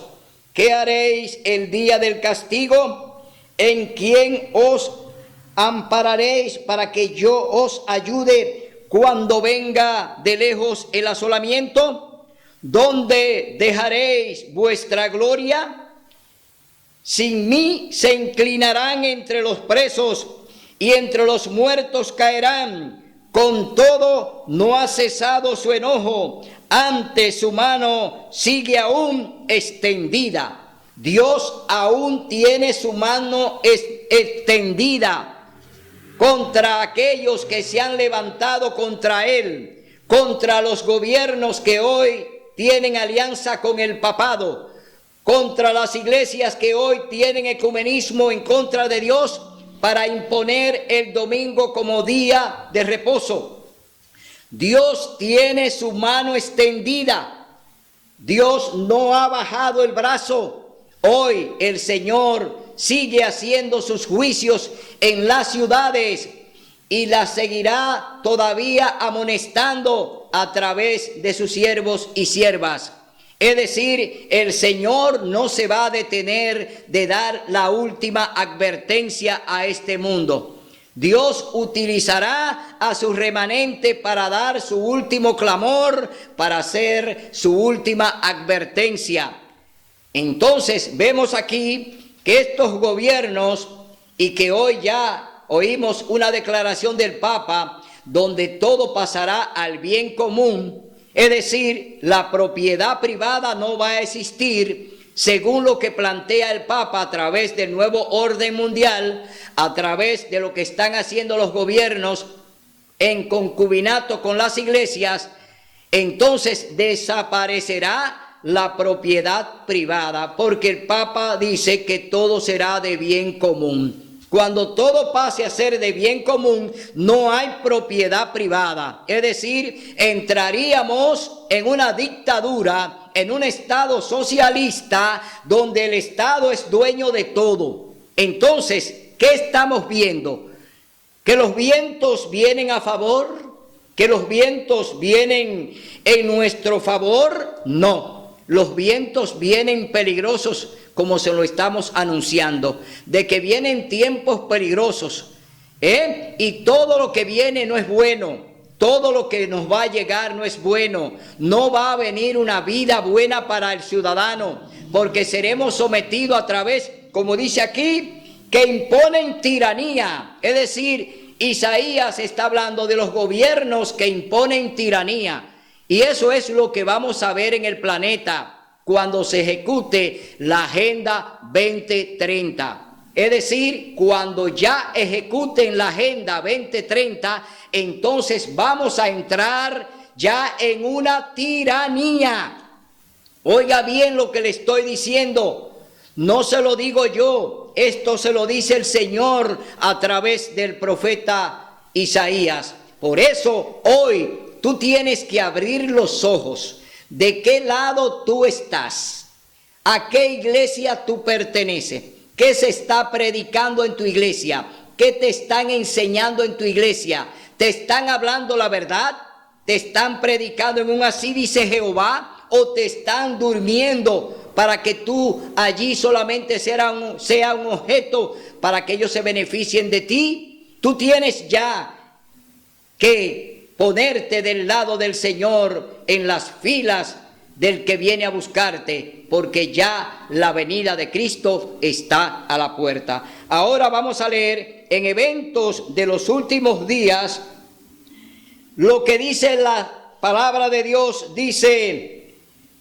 ¿Qué haréis el día del castigo? ¿En quién os ampararéis para que yo os ayude cuando venga de lejos el asolamiento? ¿Dónde dejaréis vuestra gloria? Sin mí se inclinarán entre los presos y entre los muertos caerán. Con todo, no ha cesado su enojo, antes su mano sigue aún extendida. Dios aún tiene su mano extendida contra aquellos que se han levantado contra él, contra los gobiernos que hoy tienen alianza con el papado, contra las iglesias que hoy tienen ecumenismo en contra de Dios para imponer el domingo como día de reposo. Dios tiene su mano extendida. Dios no ha bajado el brazo. Hoy el Señor sigue haciendo sus juicios en las ciudades y las seguirá todavía amonestando a través de sus siervos y siervas. Es decir, el Señor no se va a detener de dar la última advertencia a este mundo. Dios utilizará a su remanente para dar su último clamor, para hacer su última advertencia. Entonces vemos aquí que estos gobiernos, y que hoy ya oímos una declaración del Papa, donde todo pasará al bien común. Es decir, la propiedad privada no va a existir, según lo que plantea el Papa a través del nuevo orden mundial, a través de lo que están haciendo los gobiernos en concubinato con las iglesias. Entonces desaparecerá la propiedad privada, porque el Papa dice que todo será de bien común. Cuando todo pase a ser de bien común, no hay propiedad privada. Es decir, entraríamos en una dictadura, en un estado socialista, donde el Estado es dueño de todo. Entonces, ¿qué estamos viendo? ¿Que los vientos vienen a favor? ¿Que los vientos vienen en nuestro favor? No, los vientos vienen peligrosos, como se lo estamos anunciando, de que vienen tiempos peligrosos, y todo lo que viene no es bueno, todo lo que nos va a llegar no es bueno, no va a venir una vida buena para el ciudadano, porque seremos sometidos a través, como dice aquí, que imponen tiranía. Es decir, Isaías está hablando de los gobiernos que imponen tiranía, y eso es lo que vamos a ver en el planeta cuando se ejecute la Agenda 2030. Es decir, cuando ya ejecuten la Agenda 2030, entonces vamos a entrar ya en una tiranía. Oiga bien lo que le estoy diciendo, no se lo digo yo, esto se lo dice el Señor a través del profeta Isaías. Por eso hoy tú tienes que abrir los ojos. ¿De qué lado tú estás? ¿A qué iglesia tú perteneces? ¿Qué se está predicando en tu iglesia? ¿Qué te están enseñando en tu iglesia? ¿Te están hablando la verdad? ¿Te están predicando en un así dice Jehová? ¿O te están durmiendo para que tú allí solamente sea un objeto para que ellos se beneficien de ti? Tú tienes ya que ponerte del lado del Señor, en las filas del que viene a buscarte, porque ya la venida de Cristo está a la puerta. Ahora vamos a leer en Eventos de los Últimos Días lo que dice la palabra de Dios. Dice: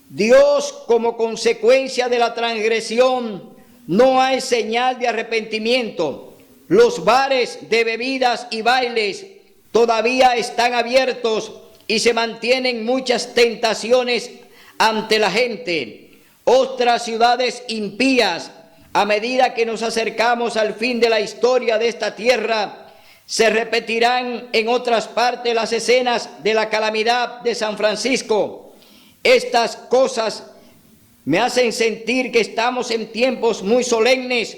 Dios, como consecuencia de la transgresión, no hay señal de arrepentimiento. Los bares de bebidas y bailes todavía están abiertos y se mantienen muchas tentaciones ante la gente. Otras ciudades impías, a medida que nos acercamos al fin de la historia de esta tierra, se repetirán en otras partes las escenas de la calamidad de San Francisco. Estas cosas me hacen sentir que estamos en tiempos muy solemnes,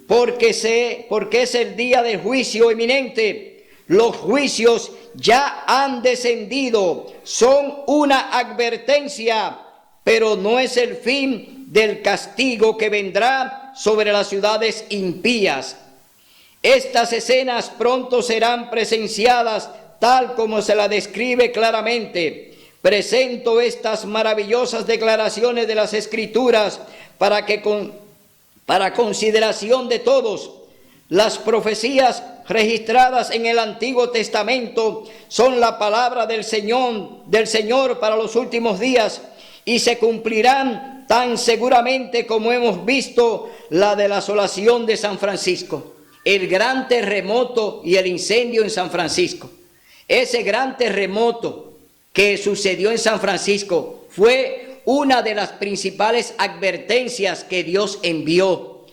porque es el día del juicio inminente. Los juicios ya han descendido, son una advertencia, pero no es el fin del castigo que vendrá sobre las ciudades impías. Estas escenas pronto serán presenciadas tal como se la describe claramente. Presento estas maravillosas declaraciones de las Escrituras para consideración de todos. Las profecías registradas en el Antiguo Testamento son la palabra del Señor para los últimos días, y se cumplirán tan seguramente como hemos visto la de la asolación de San Francisco, el gran terremoto y el incendio en San Francisco. Ese gran terremoto que sucedió en San Francisco fue una de las principales advertencias que Dios envió.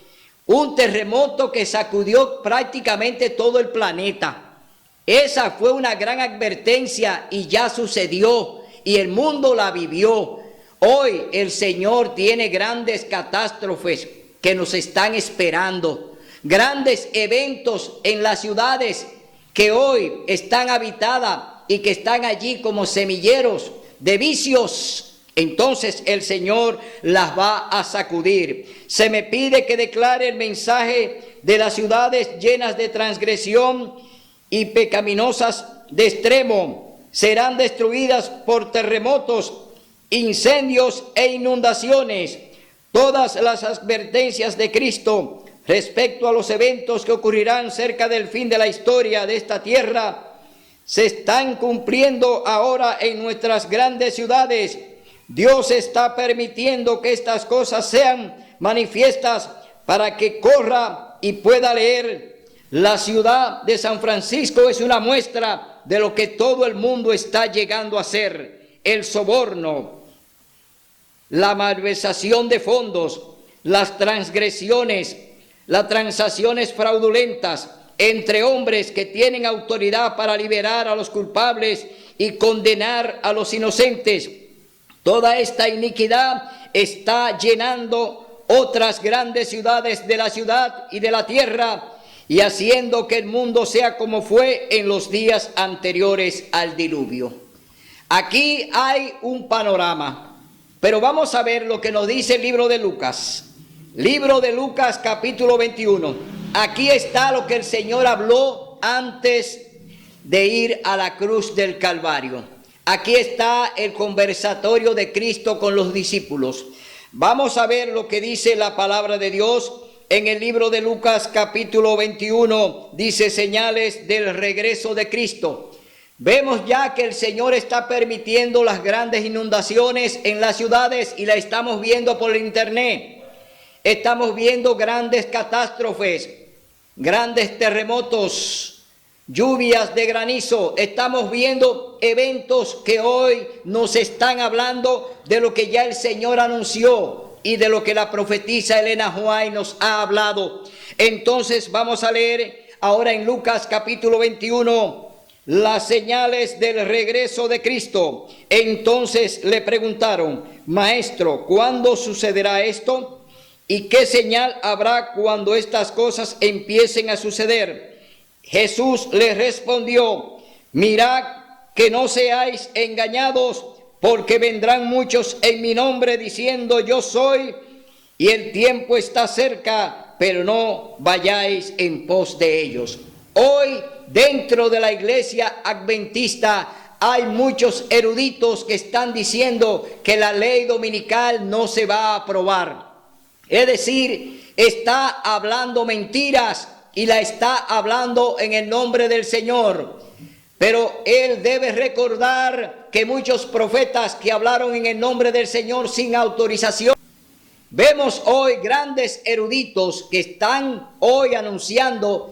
Un terremoto que sacudió prácticamente todo el planeta. Esa fue una gran advertencia y ya sucedió y el mundo la vivió. Hoy el Señor tiene grandes catástrofes que nos están esperando. Grandes eventos en las ciudades que hoy están habitadas y que están allí como semilleros de vicios. Entonces el Señor las va a sacudir. Se me pide que declare el mensaje de las ciudades llenas de transgresión y pecaminosas de extremo. Serán destruidas por terremotos, incendios e inundaciones. Todas las advertencias de Cristo respecto a los eventos que ocurrirán cerca del fin de la historia de esta tierra se están cumpliendo ahora en nuestras grandes ciudades. Dios está permitiendo que estas cosas sean manifiestas para que corra y pueda leer. La ciudad de San Francisco es una muestra de lo que todo el mundo está llegando a hacer: el soborno, la malversación de fondos, las transgresiones, las transacciones fraudulentas entre hombres que tienen autoridad para liberar a los culpables y condenar a los inocentes. Toda esta iniquidad está llenando otras grandes ciudades de la ciudad y de la tierra y haciendo que el mundo sea como fue en los días anteriores al diluvio. Aquí hay un panorama, pero vamos a ver lo que nos dice el libro de Lucas. Libro de Lucas, capítulo 21. Aquí está lo que el Señor habló antes de ir a la cruz del Calvario. Aquí está el conversatorio de Cristo con los discípulos. Vamos a ver lo que dice la palabra de Dios en el libro de Lucas, capítulo 21. Dice señales del regreso de Cristo. Vemos ya que el Señor está permitiendo las grandes inundaciones en las ciudades y la estamos viendo por internet. Estamos viendo grandes catástrofes, grandes terremotos, lluvias de granizo. Estamos viendo eventos que hoy nos están hablando de lo que ya el Señor anunció y de lo que la profetisa Elena White nos ha hablado. Entonces vamos a leer ahora en Lucas capítulo 21 las señales del regreso de Cristo. Entonces le preguntaron: Maestro, ¿cuándo sucederá esto? ¿Y qué señal habrá cuando estas cosas empiecen a suceder? Jesús les respondió: mirad que no seáis engañados, porque vendrán muchos en mi nombre diciendo yo soy, y el tiempo está cerca, pero no vayáis en pos de ellos. Hoy dentro de la iglesia adventista hay muchos eruditos que están diciendo que la ley dominical no se va a aprobar. Es decir, está hablando mentiras y la está hablando en el nombre del Señor. Pero él debe recordar que muchos profetas que hablaron en el nombre del Señor sin autorización. Vemos hoy grandes eruditos que están hoy anunciando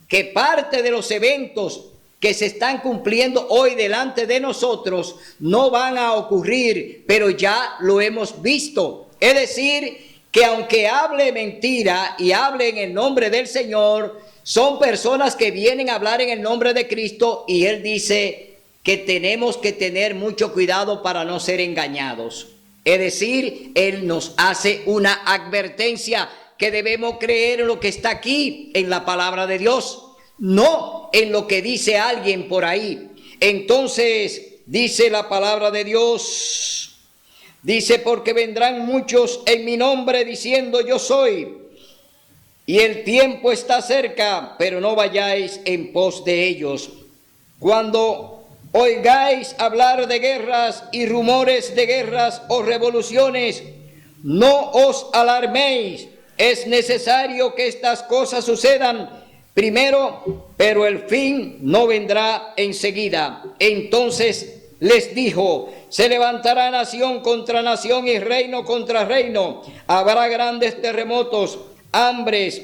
que parte de los eventos que se están cumpliendo hoy delante de nosotros no van a ocurrir, pero ya lo hemos visto. Es decir, que aunque hable mentira y hable en el nombre del Señor, son personas que vienen a hablar en el nombre de Cristo, y Él dice que tenemos que tener mucho cuidado para no ser engañados. Es decir, Él nos hace una advertencia que debemos creer en lo que está aquí, en la palabra de Dios, no en lo que dice alguien por ahí. Entonces, dice la palabra de Dios... Dice, porque vendrán muchos en mi nombre diciendo yo soy, y el tiempo está cerca, pero no vayáis en pos de ellos. Cuando oigáis hablar de guerras y rumores de guerras o revoluciones, no os alarméis. Es necesario que estas cosas sucedan primero, pero el fin no vendrá enseguida. Entonces les dijo: se levantará nación contra nación y reino contra reino. Habrá grandes terremotos, hambres,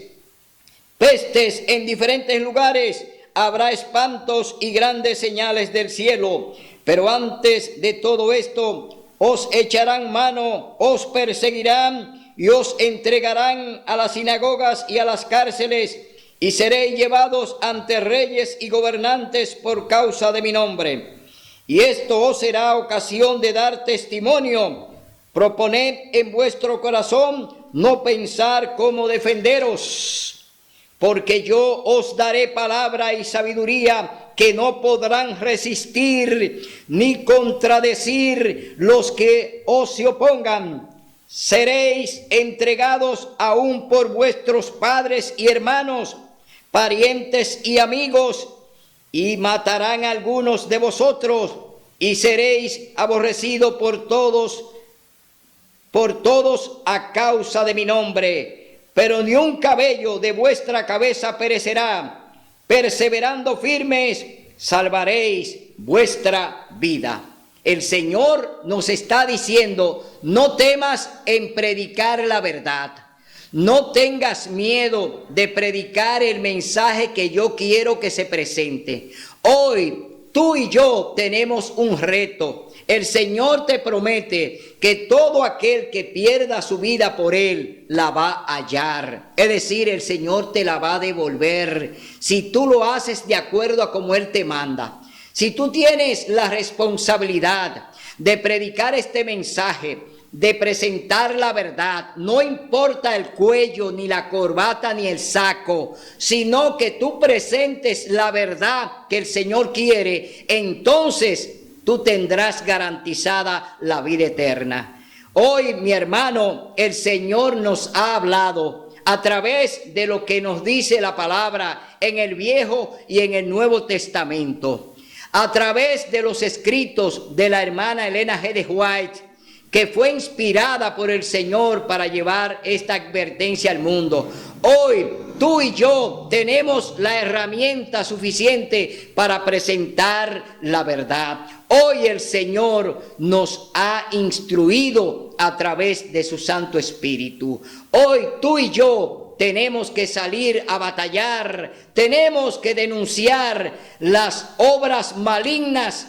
pestes en diferentes lugares. Habrá espantos y grandes señales del cielo. Pero antes de todo esto, os echarán mano, os perseguirán y os entregarán a las sinagogas y a las cárceles, y seréis llevados ante reyes y gobernantes por causa de mi nombre. Y esto os será ocasión de dar testimonio. Proponed en vuestro corazón no pensar cómo defenderos, porque yo os daré palabra y sabiduría que no podrán resistir ni contradecir los que os se opongan. Seréis entregados aún por vuestros padres y hermanos, parientes y amigos, y matarán a algunos de vosotros, y seréis aborrecidos por todos a causa de mi nombre. Pero ni un cabello de vuestra cabeza perecerá. Perseverando firmes, salvaréis vuestra vida. El Señor nos está diciendo: no temas en predicar la verdad. No tengas miedo de predicar el mensaje que yo quiero que se presente. Hoy tú y yo tenemos un reto. El Señor te promete que todo aquel que pierda su vida por Él la va a hallar. Es decir, el Señor te la va a devolver si tú lo haces de acuerdo a como Él te manda. Si tú tienes la responsabilidad de predicar este mensaje, de presentar la verdad, no importa el cuello, ni la corbata, ni el saco, sino que tú presentes la verdad que el Señor quiere, entonces tú tendrás garantizada la vida eterna. Hoy, mi hermano, el Señor nos ha hablado a través de lo que nos dice la palabra en el Viejo y en el Nuevo Testamento. A través de los escritos de la hermana Elena G. de White, que fue inspirada por el Señor para llevar esta advertencia al mundo. Hoy tú y yo tenemos la herramienta suficiente para presentar la verdad. Hoy el Señor nos ha instruido a través de su Santo Espíritu. Hoy tú y yo tenemos que salir a batallar, tenemos que denunciar las obras malignas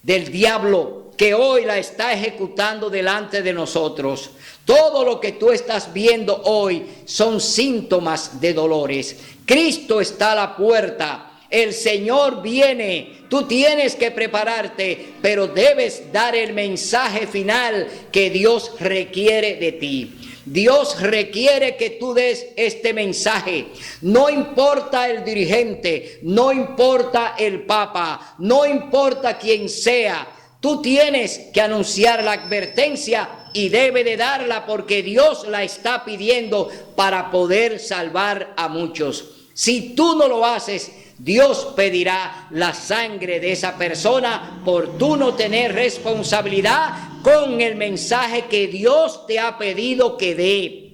del diablo que hoy la está ejecutando delante de nosotros. Todo lo que tú estás viendo hoy son síntomas de dolores. Cristo está a la puerta. El Señor viene. Tú tienes que prepararte, pero debes dar el mensaje final que Dios requiere de ti. Dios requiere que tú des este mensaje. No importa el dirigente, no importa el papa, no importa quién sea. Tú tienes que anunciar la advertencia y debe de darla porque Dios la está pidiendo para poder salvar a muchos. Si tú no lo haces, Dios pedirá la sangre de esa persona por tú no tener responsabilidad con el mensaje que Dios te ha pedido que dé.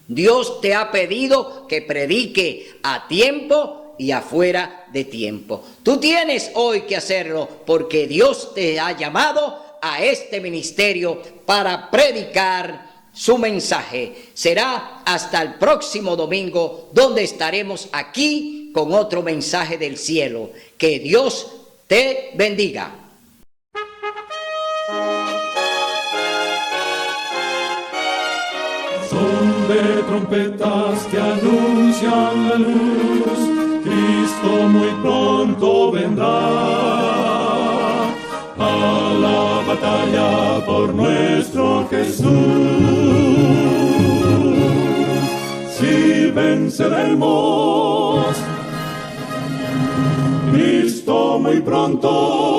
Dios te ha pedido que predique a tiempo y afuera de tiempo. Tú tienes hoy que hacerlo porque Dios te ha llamado a este ministerio para predicar su mensaje. Será hasta el próximo domingo donde estaremos aquí con otro mensaje del cielo. Que Dios te bendiga. Son de trompetas que anuncian la luz. Cristo muy pronto vendrá a la batalla por nuestro Jesús. Si venceremos, Cristo muy pronto